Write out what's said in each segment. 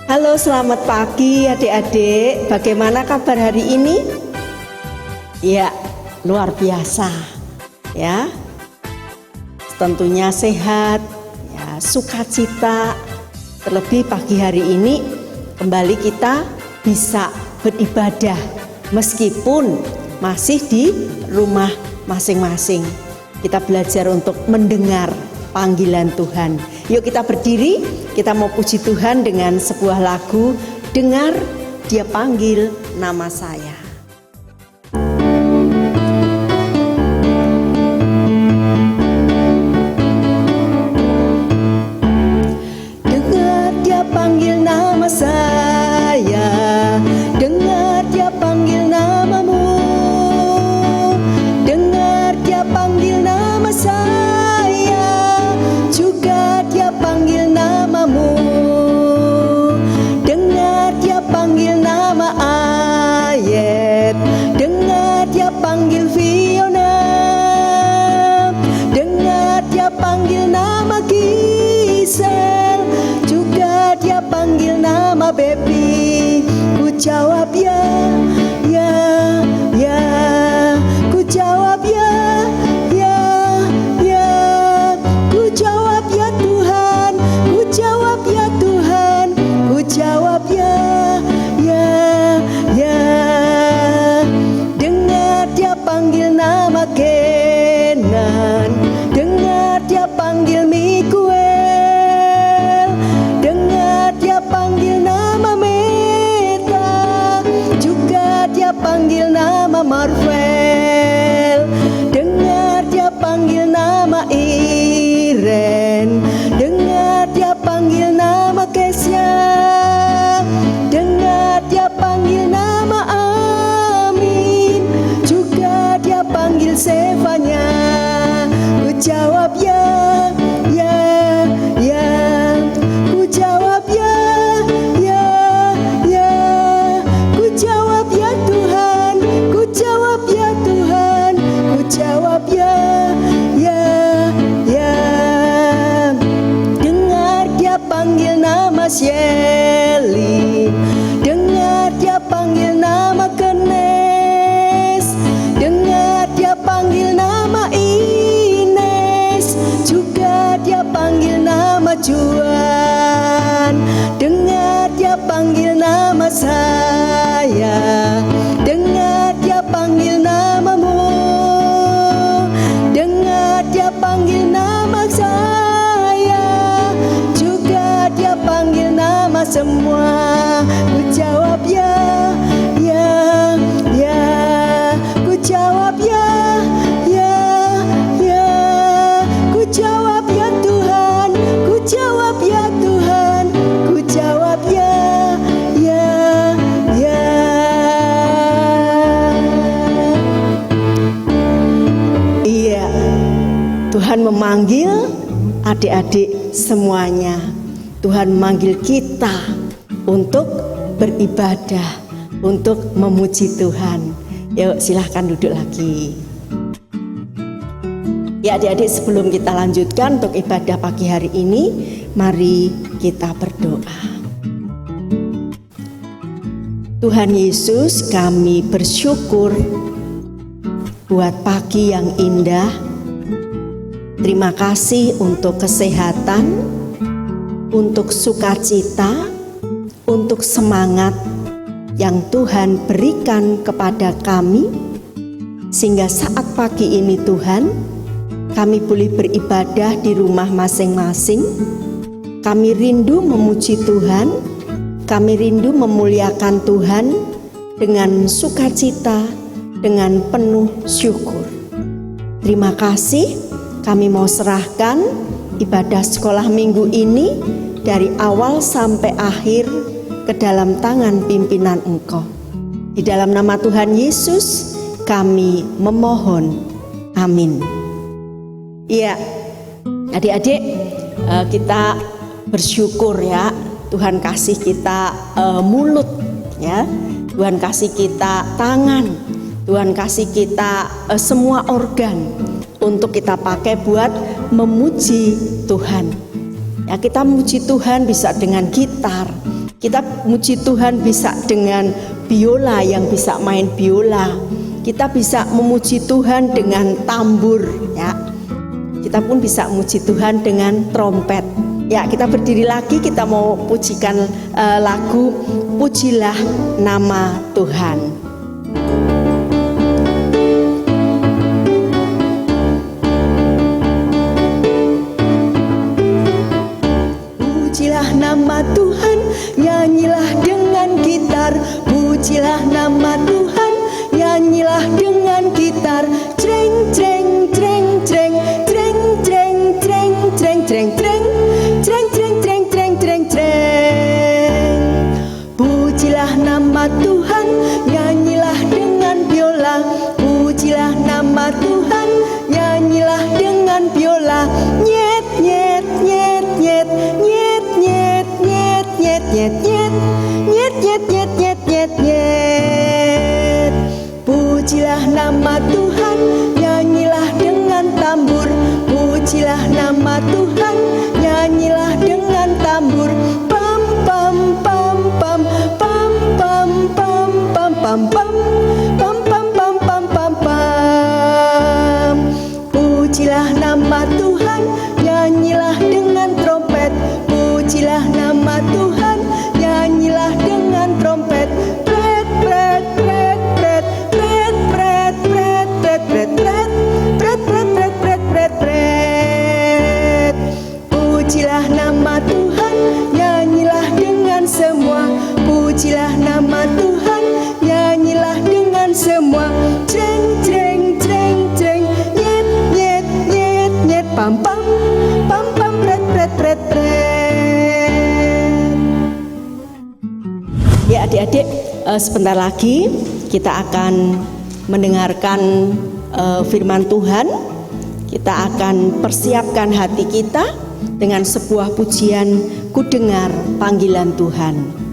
Halo, selamat pagi adik-adik. Bagaimana kabar hari ini? Ya, luar biasa. Ya, tentunya sehat, ya, sukacita. Terlebih pagi hari ini kembali kita bisa beribadah meskipun masih di rumah masing-masing. Kita belajar untuk mendengar panggilan Tuhan. Yuk kita berdiri, kita mau puji Tuhan dengan sebuah lagu, Dengar Dia Panggil Nama Saya. Dengar Dia panggil nama saya, dengar Dia panggil namamu, dengar Dia panggil nama saya, juga Dia panggil namamu. Dengar Dia panggil nama Ayet, dengar Dia panggil Fiona, dengar Dia panggil nama Gisel, juga Dia panggil nama Baby. Ku jawab ya, ya, ya. Ku jawab ya, ya, ya. Ku jawab ya Tuhan, ku jawab ya Tuhan, ku jawab ya, ya, ya. Dengar Dia panggil nama Kenan, dengar Dia panggil Mikuel, dengar Dia panggil nama Meta, juga Dia panggil nama Marvel, dengar Dia panggil nama Iren, dengar Dia panggil nama Kesya, dengar Dia panggil nama Amin, juga Dia panggil Sevanya. Ku jawab ya, ya, ya. Ku jawab ya, ya, ya. Ku jawab ya Tuhan, ku jawab ya Tuhan, ku jawab ya, ya, ya. Dengar Dia panggil nama Shelly, dengar Dia panggil nama Kenes, dengar Dia panggil nama Ines, juga Dia panggil nama Juan, dengar Dia panggil nama saya, dengar Dia panggil namamu, dengar Dia panggil nama saya, juga Dia panggil nama semua. Ku jawab ya, ya, ya. Ku jawab ya, ya, ya. Ku jawab ya Tuhan, ku jawab ya Tuhan, ku jawab ya, ya, ya. Iya, Tuhan memanggil adik-adik semuanya. Tuhan memanggil kita untuk beribadah, untuk memuji Tuhan. Yuk silahkan duduk lagi. Ya adik-adik, sebelum kita lanjutkan untuk ibadah pagi hari ini, mari kita berdoa. Tuhan Yesus, kami bersyukur buat pagi yang indah. Terima kasih untuk kesehatan, untuk sukacita, untuk semangat yang Tuhan berikan kepada kami, sehingga saat pagi ini Tuhan, kami boleh beribadah di rumah masing-masing. Kami rindu memuji Tuhan, kami rindu memuliakan Tuhan dengan sukacita, dengan penuh syukur. Terima kasih, kami mau serahkan ibadah sekolah minggu ini dari awal sampai akhir ke dalam tangan pimpinan Engkau. Di dalam nama Tuhan Yesus kami memohon. Amin. Iya, adik-adik, kita bersyukur ya, Tuhan kasih kita mulut ya, Tuhan kasih kita tangan, Tuhan kasih kita semua organ untuk kita pakai buat memuji Tuhan. Ya, kita memuji Tuhan bisa dengan gitar, Kita muji Tuhan bisa dengan biola yang bisa main biola. Kita bisa memuji Tuhan dengan tambur, ya. Kita pun bisa memuji Tuhan dengan trompet. Ya, kita berdiri lagi, kita mau pujikan lagu Pujilah Nama Tuhan. Pujilah nama Tuhan, nyanyilah dengan gitar. Pujilah nama Tuhan, nyanyilah dengan gitar. Treng treng treng treng treng treng treng treng treng treng treng treng treng treng treng treng. Pujilah nama Tuhan, nyanyilah dengan biola. Pujilah nama Tuhan, nyanyilah dengan biola. Nyet nyet nyet nyet nyet nyet nyet nyet nyet nyet nyet nyet nyet nyet nyet nyet. Pujilah nama Tuhan, nyanyilah dengan tambur. Pujilah nama Tuhan, nyanyilah dengan tambur. Pam pam pam pam pam pam pam pam pam pam pam pam pam pam pam pam. Pujilah nama Tuhan, nyanyilah dengan trompet. Pujilah nama Tuhan, nyanyilah dengan trompet. Pret pret pret pret pret pret pret pret pret pret pret pret pret pret pret pret. Pujilah nama Tuhan, nyanyilah dengan semua. Pujilah nama Tuhan, nyanyilah dengan semua. Treng treng treng treng nyet nyet nyet nyet pam pam pam pam pret pret pret pret. Ya adik-adik, sebentar lagi kita akan mendengarkan firman Tuhan. Kita akan persiapkan hati kita dengan sebuah pujian Ku Dengar Panggilan Tuhan.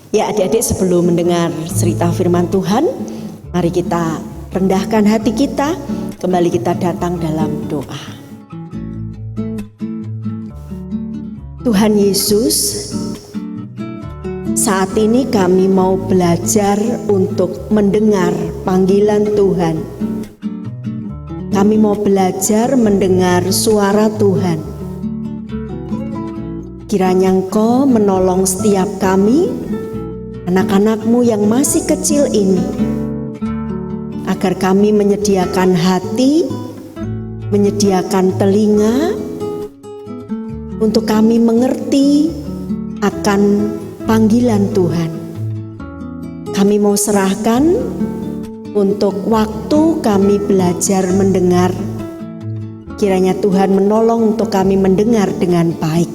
Ya adik-adik, sebelum mendengar cerita firman Tuhan, mari kita rendahkan hati kita, kembali kita datang dalam doa. Tuhan Yesus, saat ini kami mau belajar untuk mendengar panggilan Tuhan. Kami mau belajar mendengar suara Tuhan. Kiranya Engkau menolong setiap kami, anak-anak-Mu yang masih kecil ini, agar kami menyediakan hati, menyediakan telinga, untuk kami mengerti akan panggilan Tuhan. Kami mau serahkan untuk waktu kami belajar mendengar. Kiranya Tuhan menolong untuk kami mendengar dengan baik.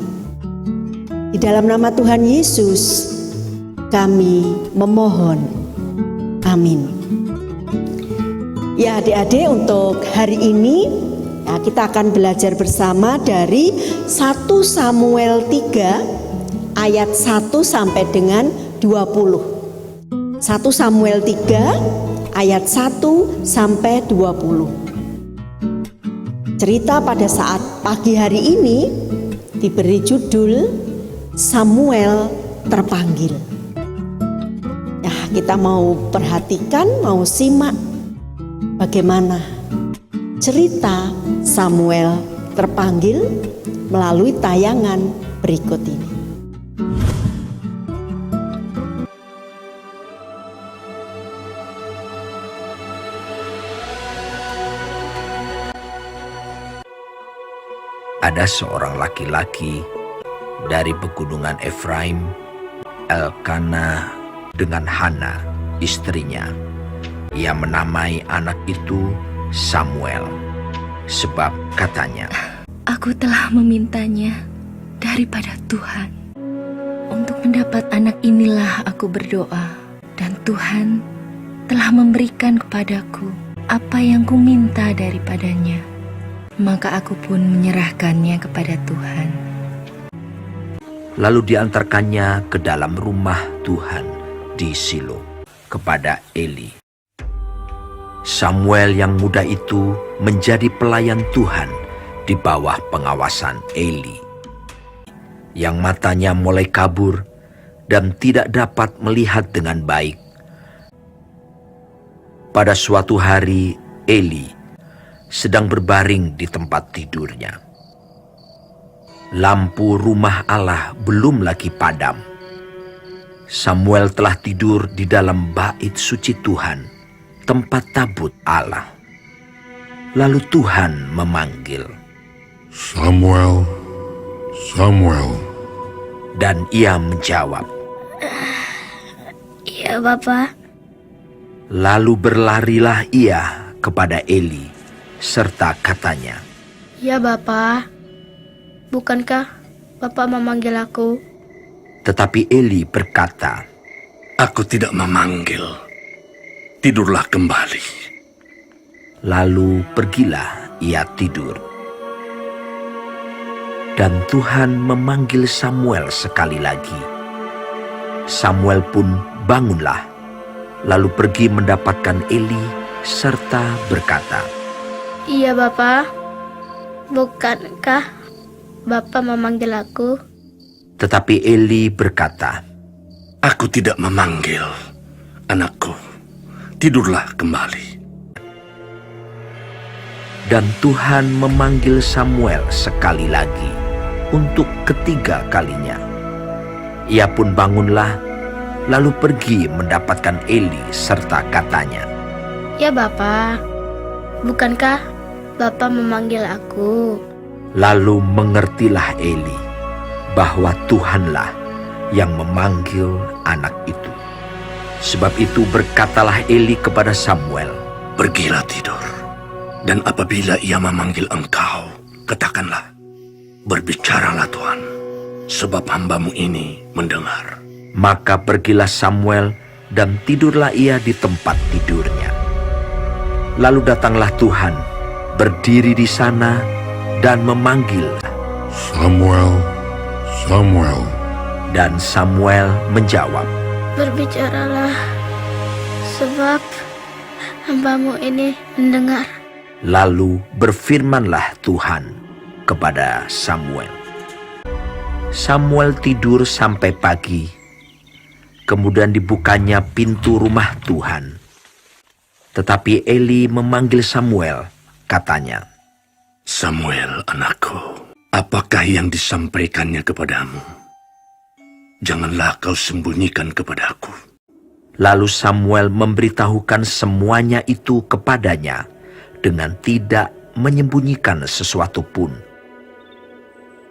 Di dalam nama Tuhan Yesus, kami memohon. Amin. Ya adik-adik, untuk hari ini ya, kita akan belajar bersama dari 1 Samuel 3 ayat 1 sampai dengan 20. 1 Samuel 3 ayat 1 sampai 20. Cerita pada saat pagi hari ini diberi judul Samuel terpanggil. Ya, kita mau perhatikan, mau simak bagaimana cerita Samuel terpanggil melalui tayangan berikut ini. Ada seorang laki-laki dari pegunungan Efraim, Elkanah dengan Hana, istrinya. Ia menamai anak itu Samuel, sebab katanya, "Aku telah memintanya daripada Tuhan. Untuk mendapat anak inilah aku berdoa, dan Tuhan telah memberikan kepadaku apa yang kuminta daripadanya. Maka aku pun menyerahkannya kepada Tuhan." Lalu diantarkannya ke dalam rumah Tuhan di Silo kepada Eli. Samuel yang muda itu menjadi pelayan Tuhan di bawah pengawasan Eli, yang matanya mulai kabur dan tidak dapat melihat dengan baik. Pada suatu hari, Eli sedang berbaring di tempat tidurnya. Lampu rumah Allah belum lagi padam. Samuel telah tidur di dalam bait suci Tuhan, tempat tabut Allah. Lalu Tuhan memanggil, "Samuel, Samuel." Dan ia menjawab, "Iya, Bapa." Lalu berlarilah ia kepada Eli, serta katanya, "Ya Bapa, bukankah Bapa memanggil aku?" Tetapi Eli berkata, "Aku tidak memanggil. Tidurlah kembali." Lalu pergilah ia tidur. Dan Tuhan memanggil Samuel sekali lagi. Samuel pun bangunlah, lalu pergi mendapatkan Eli serta berkata, "Iya Bapa, bukankah Bapa memanggil aku?" Tetapi Eli berkata, "Aku tidak memanggil, anakku. Tidurlah kembali." Dan Tuhan memanggil Samuel sekali lagi untuk ketiga kalinya. Ia pun bangunlah, lalu pergi mendapatkan Eli serta katanya, "Ya Bapa, bukankah Bapa memanggil aku?" Lalu mengertilah Eli bahwa Tuhanlah yang memanggil anak itu. Sebab itu berkatalah Eli kepada Samuel, "Pergilah tidur, dan apabila ia memanggil engkau, katakanlah, 'Berbicaralah Tuhan, sebab hamba-Mu ini mendengar.'" Maka pergilah Samuel dan tidurlah ia di tempat tidurnya. Lalu datanglah Tuhan, berdiri di sana dan memanggil, "Samuel, Samuel." Dan Samuel menjawab, "Berbicaralah, sebab hamba-Mu ini mendengar." Lalu berfirmanlah Tuhan kepada Samuel, Samuel tidur sampai pagi. Kemudian dibukanya pintu rumah Tuhan. Tetapi Eli memanggil Samuel, katanya, Samuel, anakku, apakah yang disampaikannya kepadamu? Janganlah kau sembunyikan kepadaku. Lalu Samuel memberitahukan semuanya itu kepadanya dengan tidak menyembunyikan sesuatu pun.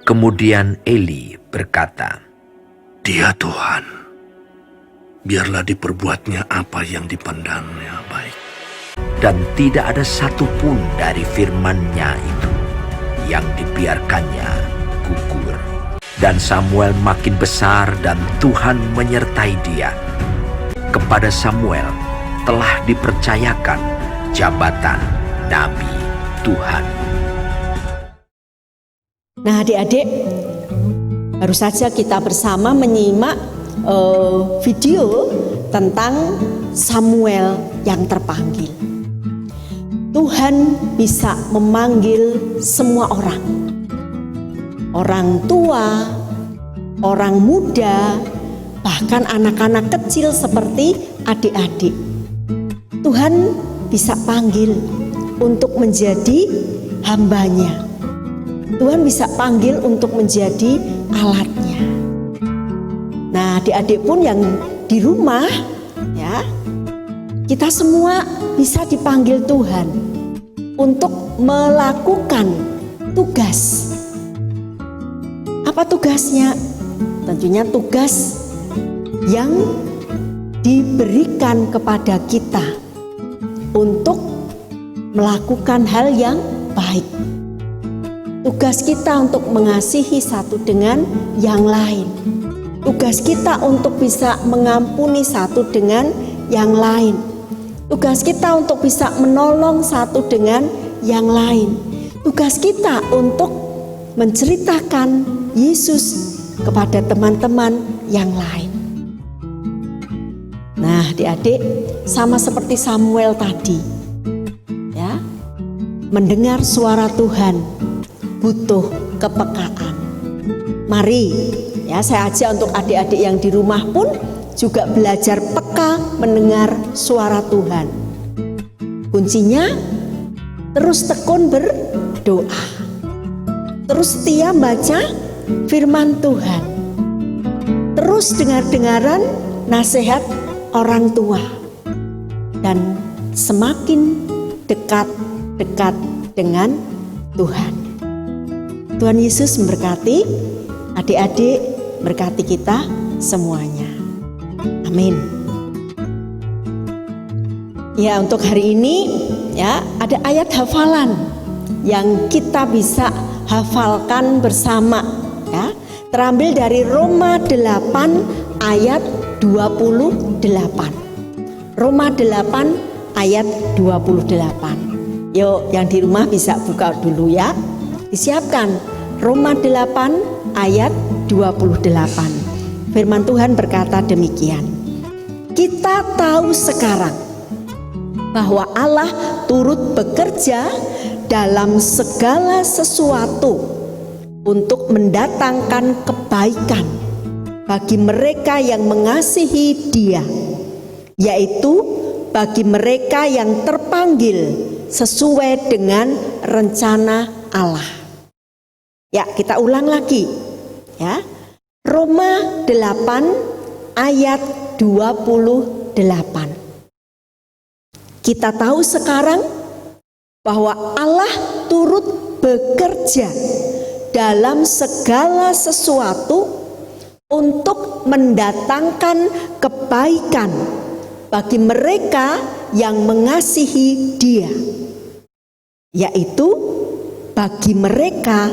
Kemudian Eli berkata, Dia Tuhan, biarlah diperbuatnya apa yang dipandangnya baik. dan tidak ada satupun dari firman-Nya itu yang dibiarkannya gugur. Dan Samuel makin besar dan Tuhan menyertai dia. Kepada Samuel telah dipercayakan jabatan Nabi Tuhan. Nah adik-adik, baru saja kita bersama menyimak video tentang Samuel yang terpanggil. Tuhan bisa memanggil semua orang. Orang tua, orang muda, bahkan anak-anak kecil seperti adik-adik. Tuhan bisa panggil untuk menjadi hambanya. Tuhan bisa panggil untuk menjadi alatnya. Nah, adik-adik pun yang di rumah, ya, kita semua bisa dipanggil Tuhan untuk melakukan tugas. Apa tugasnya? Tentunya tugas yang diberikan kepada kita untuk melakukan hal yang baik. Tugas kita untuk mengasihi satu dengan yang lain. Tugas kita untuk bisa mengampuni satu dengan yang lain. Tugas kita untuk bisa menolong satu dengan yang lain. Tugas kita untuk menceritakan Yesus kepada teman-teman yang lain. Nah, adik-adik, sama seperti Samuel tadi, ya, mendengar suara Tuhan butuh kepekaan. Mari, ya, saya ajak untuk adik-adik yang di rumah pun juga belajar peka mendengar suara Tuhan. Kuncinya terus tekun berdoa, terus setia baca firman Tuhan, terus dengar-dengaran nasihat orang tua, dan semakin dekat-dekat dengan Tuhan. Tuhan Yesus memberkati adik-adik, berkati kita semuanya. Amin. Ya, untuk hari ini, ya, ada ayat hafalan yang kita bisa hafalkan bersama, ya. Terambil dari Roma 8 ayat 28. Roma 8 ayat 28. Yuk, yang di rumah bisa buka dulu ya. Disiapkan Roma 8 ayat 28. Firman Tuhan berkata demikian. Kita tahu sekarang bahwa Allah turut bekerja dalam segala sesuatu untuk mendatangkan kebaikan bagi mereka yang mengasihi Dia, yaitu bagi mereka yang terpanggil sesuai dengan rencana Allah. Ya, kita ulang lagi, ya. Roma 8 ayat 28. Kita tahu sekarang bahwa Allah turut bekerja dalam segala sesuatu untuk mendatangkan kebaikan bagi mereka yang mengasihi Dia, yaitu bagi mereka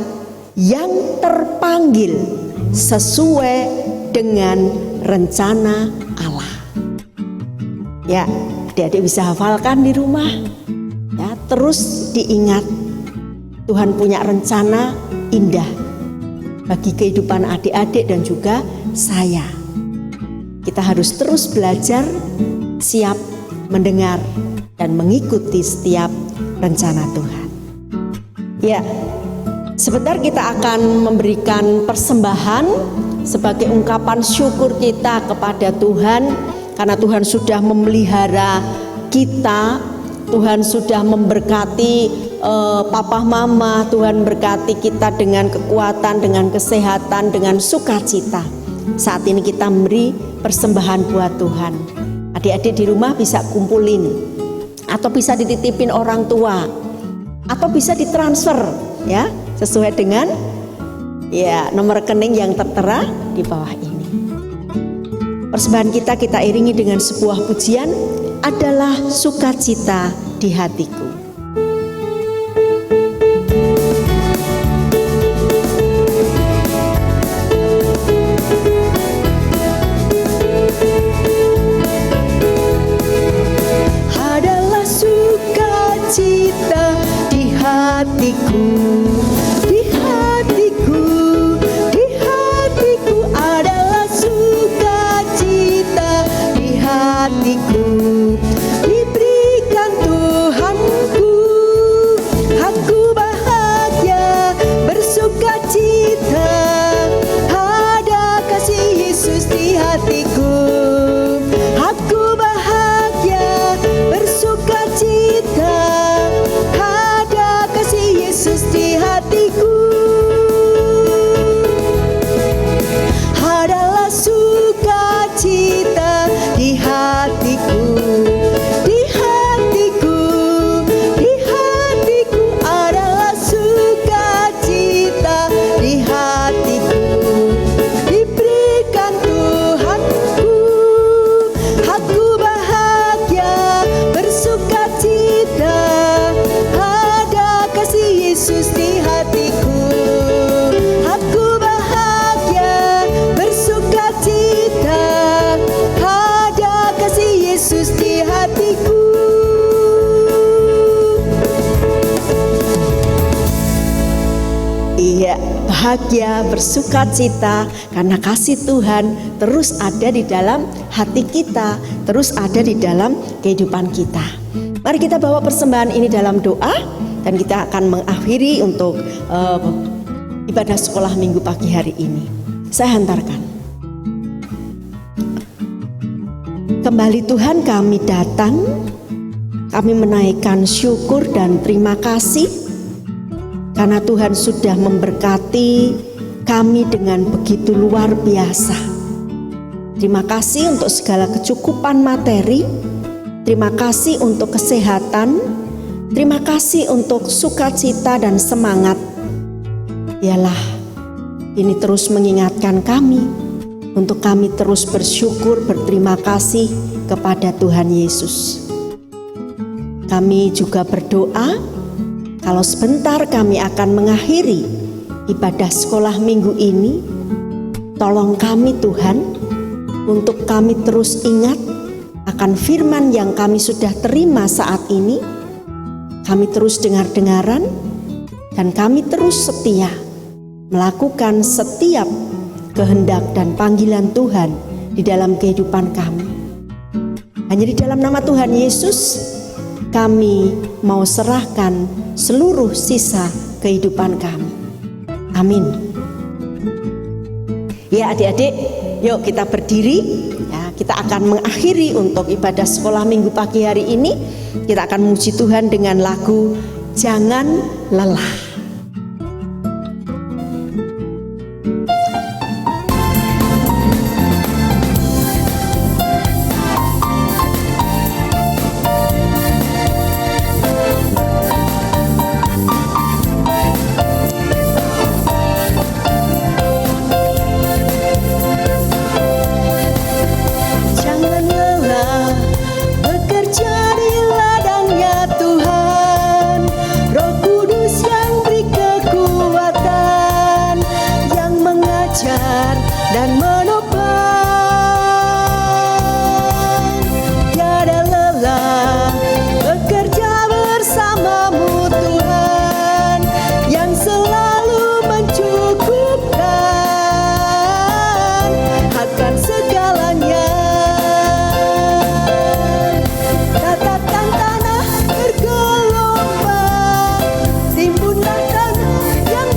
yang terpanggil sesuai dengan rencana Allah. Ya, adik-adik bisa hafalkan di rumah. Ya, terus diingat, Tuhan punya rencana indah bagi kehidupan adik-adik dan juga saya. Kita harus terus belajar, siap mendengar dan mengikuti setiap rencana Tuhan. Ya, Sebentar kita akan memberikan persembahan sebagai ungkapan syukur kita kepada Tuhan, karena Tuhan sudah memelihara kita, Tuhan sudah memberkati papa mama, Tuhan berkati kita dengan kekuatan, dengan kesehatan, dengan sukacita. Saat ini kita memberi persembahan buat Tuhan. Adik-adik di rumah bisa kumpulin, atau bisa dititipin orang tua, atau bisa ditransfer ya, sesuai dengan ya nomor rekening yang tertera di bawah ini. Persembahan kita iringi dengan sebuah pujian, adalah sukacita di hatiku. Adalah sukacita di hatiku, di hatiku, di hatiku, adalah sukacita di hatiku. Diberikan Tuhanku, aku bahagia bersukacita, ada kasih Yesus di hatiku. Aku bahagia bersukacita, ada kasih Yesus di hatiku. Adalah sukacita di hatiku, di hatiku, di hatiku, adalah sukacita di hatiku. Diberikan Tuhanku, aku bahagia bersukacita, ada kasih Yesus di hatiku. Aku bahagia bersukacita, ada kasih Yesus di hatiku. Iya, bahagia bersukacita karena kasih Tuhan terus ada di dalam hati kita, terus ada di dalam kehidupan kita. Mari kita bawa persembahan ini dalam doa, dan kita akan mengakhiri untuk ibadah sekolah minggu pagi hari ini. Saya hantarkan. Kembali Tuhan, kami datang, kami menaikkan syukur dan terima kasih karena Tuhan sudah memberkati kami dengan begitu luar biasa. Terima kasih untuk segala kecukupan materi, terima kasih untuk kesehatan, terima kasih untuk sukacita dan semangat. Yalah, ini terus mengingatkan kami untuk kami terus bersyukur, berterima kasih kepada Tuhan Yesus. Kami juga berdoa, kalau sebentar kami akan mengakhiri ibadah sekolah minggu ini, tolong kami Tuhan, untuk kami terus ingat akan firman yang kami sudah terima saat ini. Kami terus dengar-dengaran, dan kami terus setia melakukan setiap kehendak dan panggilan Tuhan di dalam kehidupan kami. Hanya di dalam nama Tuhan Yesus kami mau serahkan seluruh sisa kehidupan kami. Amin. Ya adik-adik, yuk kita berdiri. Ya, kita akan mengakhiri untuk ibadah sekolah minggu pagi hari ini. Kita akan memuji Tuhan dengan lagu Jangan Lelah. Jangan lelah bekerja di ladangnya Tuhan, Roh Kudus yang beri kekuatan, yang mengajar dan menopang. Tiada lelah bekerja bersamamu Tuhan, yang selalu mencukupkan akan segalanya. Tatakan tanah bergelombang, timbunlah tanah yang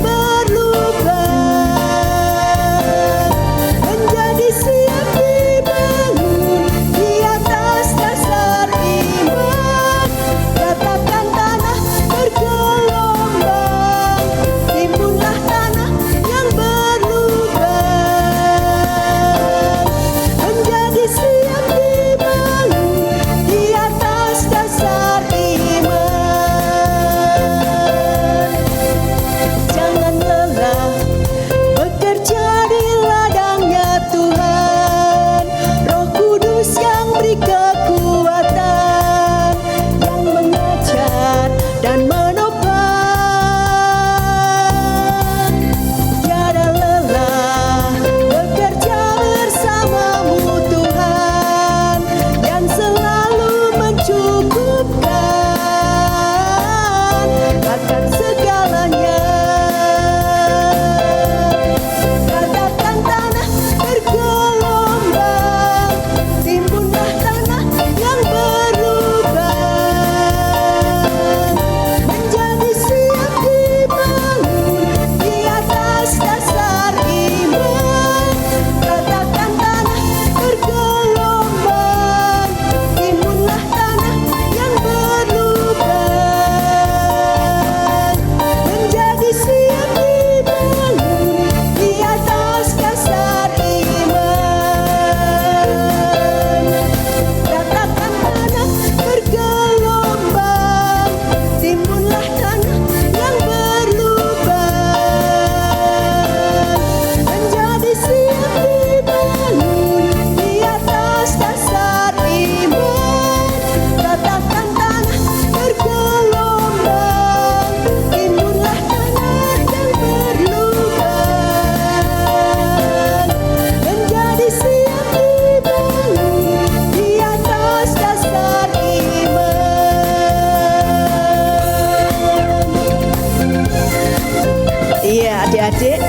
adik-adik,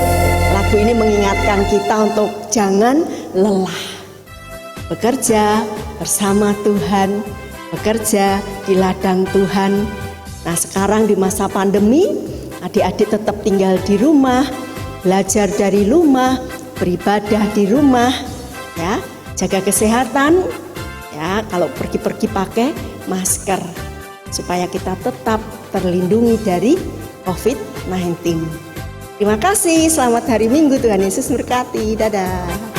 lagu ini mengingatkan kita untuk jangan lelah. Bekerja bersama Tuhan, bekerja di ladang Tuhan. Nah, sekarang di masa pandemi, adik-adik tetap tinggal di rumah, belajar dari rumah, beribadah di rumah, ya, jaga kesehatan, ya, kalau pergi-pergi pakai masker supaya kita tetap terlindungi dari COVID-19. Terima kasih, selamat hari Minggu, Tuhan Yesus memberkati. Dadah.